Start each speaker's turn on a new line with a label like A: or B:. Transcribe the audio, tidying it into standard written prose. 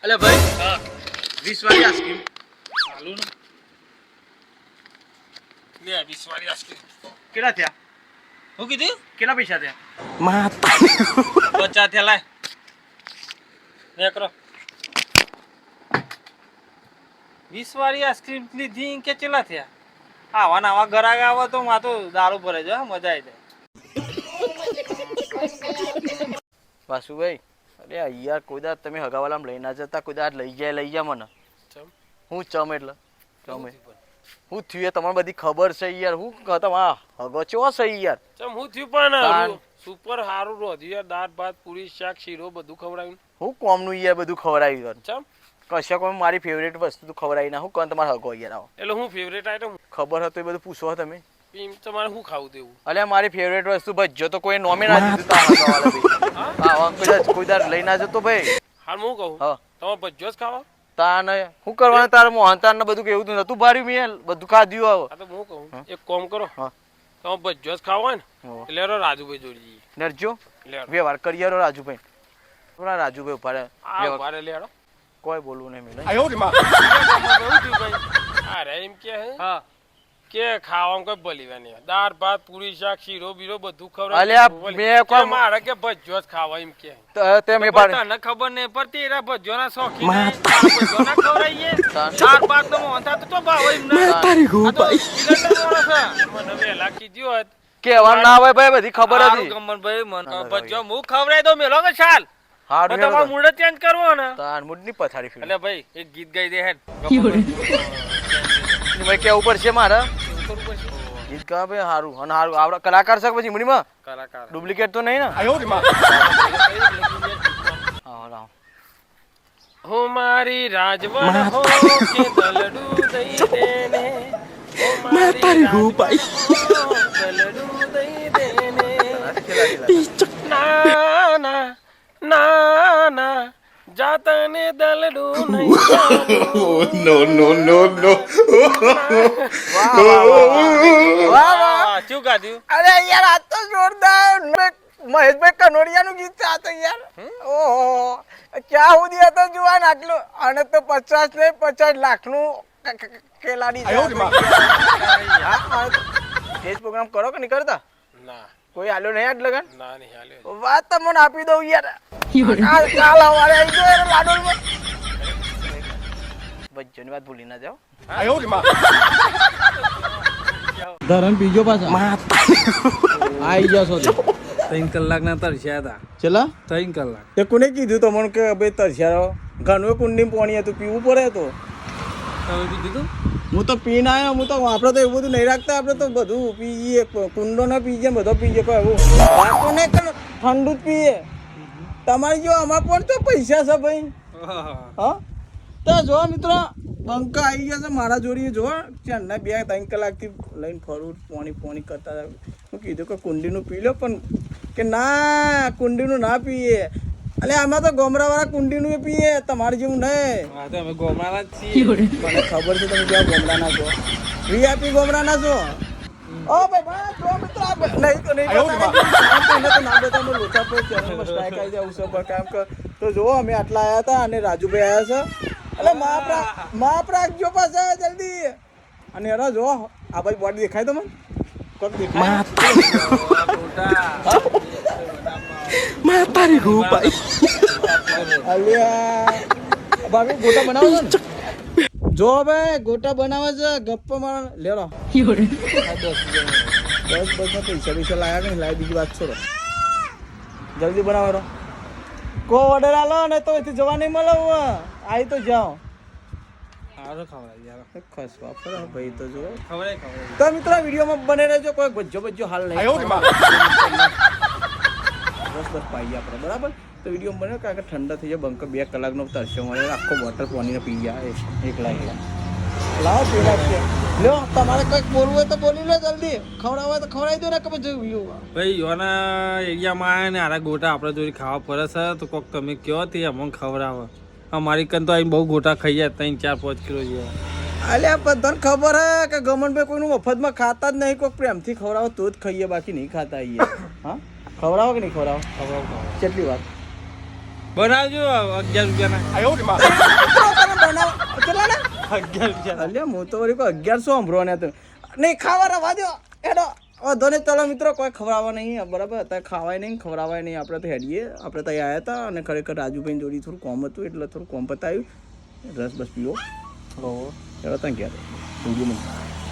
A: અલે ભાઈ હા 20 વાળી આઈસ્ક્રીમ ચાલુ ને લે 20 વાળી આઈસ્ક્રીમ કેટલા થયા હું કીધું કેટલા પૈસા થયા માતા 50 થયા લાય લે કરો 20 વાળી આઈસ્ક્રીમ લીધી કે કેટલા થયા આવા નવા ગરાગ આવો તો માં તો દારૂ ભરે છે મજા આવી જાય વાસુભાઈ અરે યાર કોઈ દાડ તમે હગાવાલામ લઈ ના જતા કોઈ દાડ લઈ જાય મને હું ચમ એટલે ચમ હું થયું તમને બધી ખબર છે યાર હું કહતા હા હગો ચો છે યાર ચમ હું થયું પણ સુપર હારું રોધ્યું યાર દાળ ભાત પૂરી શાક શીરો બધું ખવડાવ્યું હું કોમનું યાર બધું ખવડાવ્યું ચમ કશા કોઈ મારી ફેવરેટ વસ્તુ તો ખવડાવી ના હું કહું તમારે હગો યાર આવો એટલે હું ફેવરેટ આઈટમ ખબર હતું એ બધું પૂછો તમે એમ તમારે શું ખાવું દેવું અલ્યા મારી ફેવરેટ વસ્તુ ભજ્જો તો કોઈ નોમે ના દીધું તા હગાવાલા ભાઈ કોઈ દાડ લઈ ના જતો ભાઈ હાલ હું કહું હા તમે ભજ્જો જ ખાવા તાને શું કરવાનું તારે મોહનતાર ને બધું કેવું નતું ભાર્યું મેં બધું ખાધ્યું આવો તો હું કહું એક કામ કરો હા તમે ભજ્જો જ ખાવા ને એટલે રાજુભાઈ જોડી નરજો વ્યવહાર કરીએ રાજુભાઈ થોડા રાજુભાઈ ઉભા રે લેડો કોઈ બોલવું નહીં મેં આયો રે માં અરે એમ કે હે હા કે ખાવામાં કોઈ બલીવાની દાળ ભાત પૂરી શાક શીરો બીરો બધું ખવડાવ અલ્યા મે કોઈ મારે કે ભજ્જો જ ખાવા એમ કે તે મે તને ખબર નહીં પડતી એરા ભજ્જોના શોખી ભજ્જોના ખવડાઈએ દાળ ભાત તો મોંતા તો ભાવ એમ ના તારી ગો ભાઈ મને વેલા કીધું હોત કેવા ના હોય ભાઈ બધી ખબર હતી ગમન ભાઈ મને ભજ્જો હું ખવડાઈ દો મેલો કે ચાલ હારું તમારું મૂડ ચેન્જ કરવો ને તાર મૂડ ની પથારી ફેર એટલે ભાઈ એક ગીત ગાઈ દે હે ભાઈ કે ઉપર છે મારા ગીત કા ભાઈ હારું અને હારું આવડા કલાકાર છે પછી મુડીમાં કલાકાર ડુપ્લિકેટ તો નહીં ને આયો રે માં હા લાવ હો મારી રાજવણ હો કે દલડું દઈ દેને मैं तारी हूँ भाई दलडू दई देने ना ना ना ना जाता ने दलडू नहीं नो नो नो नो वाह वाह क्यों गा दियो अरे यार आज तो जोरदार મહેશભાઈ કનોડિયાનું ગીત છે આ તો યાર ઓહો ક્યાં હું દિયા તો જુવાન આટલું અને તો 50 ને 50 લાખનું કેલાડી સ્ટેજ પ્રોગ્રામ કરો કે નહીં કરતા ના કોઈ આલ્યો નહીં આજ લગન ના નહીં આલ્યો વાત તમને આપી દઉં યાર કાલ હવારે આવી ગયો યાર લાડોલમાં બચ્ચોની વાત ભૂલી ના જાઓ આયો રે માં ધરમ બીજો પાછા આઈ જશો 3 કલાકના તરસ્યા હતા ચલા 3 કલાક તે કોને કીધું તમને કે ભાઈ તરસ્યા ઘણું કુંડી પાણી હતું પીવું પડે તો તમે પી દીધું હું તો પીને આવ્યો હું તો આપણે તો એવું બધું નહીં રાખતા આપણે તો બધું પીએ કુંડો ના પીએ બધો પીએ કોઈ એવું બાકોને ઠંડુ જ પીએ તમારી જો અમાર પણ તો પૈસા છે ભાઈ હા તો જો મિત્રો બંકા આવી ગયા છે મારા જોડીએ જો ચારના 2-3 કલાકથી લઈને ફરું પાણી કરતા હું કીધું કે કુંડીનું પી લો પણ કે ના કુંડીનું ના પીએ અલે આમાં તો ગોમરાવાળા કુંડીનું પીએ તમારે જેવું નહીં હા તો અમે ગોમરાના જ છીએ મને ખબર છે તમે કેવા ગોમરાના છો વીઆઈપી ગોમરાના છો ઓ ભાઈ જો મિત્રો નહીં તો નહીં તો ના બેટા મે લોચા પર ચેનલ પર સ્ટ્રાઇક આવી જાય ઉસો પર કામ કર તો જો અમે આટલા આયા હતા અને રાજુભાઈ આયા છે અલે માપ રાખજો પાછા જલ્દી અને એરા જો આ ભાઈ બોડી દેખાય તમને કોક દેખાય मैं तारी हूँ भाई अलिया भाभी गोटा बनाओ ना जो भाई गोटा बनावे છે ગપ્પા માર લેરો 10 પૈસા લાયા કે લાય બીજી વાત છોડો જલ્દી બનાવો કો ઓર્ડર આલો ને તો એથી જવા નહીં મળે આઈ તો જાઓ આરો ખવડાય યાર ખસવા પર ભાઈ તો જો ખવડાય તો મિત્રો વિડિયોમાં બને રહેજો કોઈ બજ્જો હાલ નહીં આયો બસ પાઈ આપણે બરાબર તો વિડીયો બને કારણ કે ઠંડા થઈ જાય બંકો 2 કલાકનો તરસ્યો મળે આખો બોટલ પાણીને પી જાય એકલા લાવો પીલા છે લો તમારે કંઈક બોલવું હોય તો બોલી લો જલ્દી ખવડાવવા તો ખવડાવી દો ને કે પછી ભાઈ યોના એરિયામાં ને આરા ગોટા આપણે જોઈ ખાવા પડે છે તો કોક તમે કયો તે અમને ખવડાવો અમારી કન તો અહીં બહુ ગોટા ખાઈ જાય 3-4-5 કિલો જેવા અલ્યા બધાને ખબર હે કે ગમનભાઈ કોઈનું મફતમાં ખાતા જ નહીં કોઈ પ્રેમથી ખવડાવો તો જ ખાઈએ બાકી નહીં ખાતા અહીંયા હા ખવડાવો કે નહીં ખવડાવો કેટલી વાત બનાવજો 11 રૂપિયાના
B: એવું બનાવ કેટલા ને
A: 11 રૂપિયા
B: અલ્યા હું તો વળી કોઈ 1100 સાંભળો ને તો નહીં ખાવા રવા દો હેડો વાંધો નહીં ચલો મિત્રો કોઈ ખવડાવવા નહીં બરાબર અત્યારે ખાવાય નહીં ખવડાવાય નહીં આપણે તો હેડીએ આપણે તો આવ્યા હતા અને ખરેખર રાજુભાઈ જોડી થોડું કોમ હતું એટલે થોડું કોમ પતાવ્યું રસ બસ પીવો હેડો ત્યાં ક્યારે